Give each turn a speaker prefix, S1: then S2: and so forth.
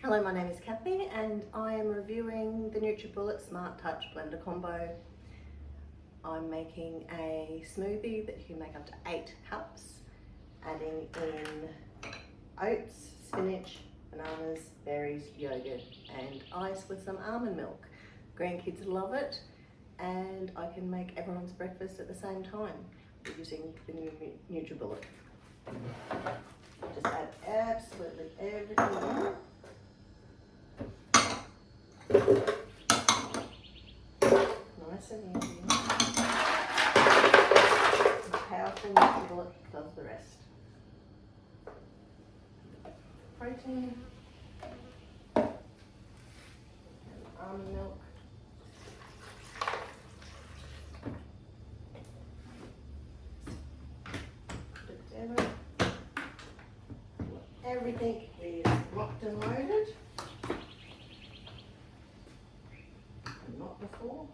S1: Hello, my name is Kathie and I am reviewing the NutriBullet Smart Touch Blender Combo. I'm making a smoothie that you can make up to 8 cups, adding in oats, spinach, bananas, berries, yogurt and ice with some almond milk. Grandkids love it and I can make everyone's breakfast at the same time using the new NutriBullet. Just add absolutely everything in. Nice and easy. The powerful NutriBullet does the rest. Protein and almond milk. Put it together. Everything is locked and loaded. Not before.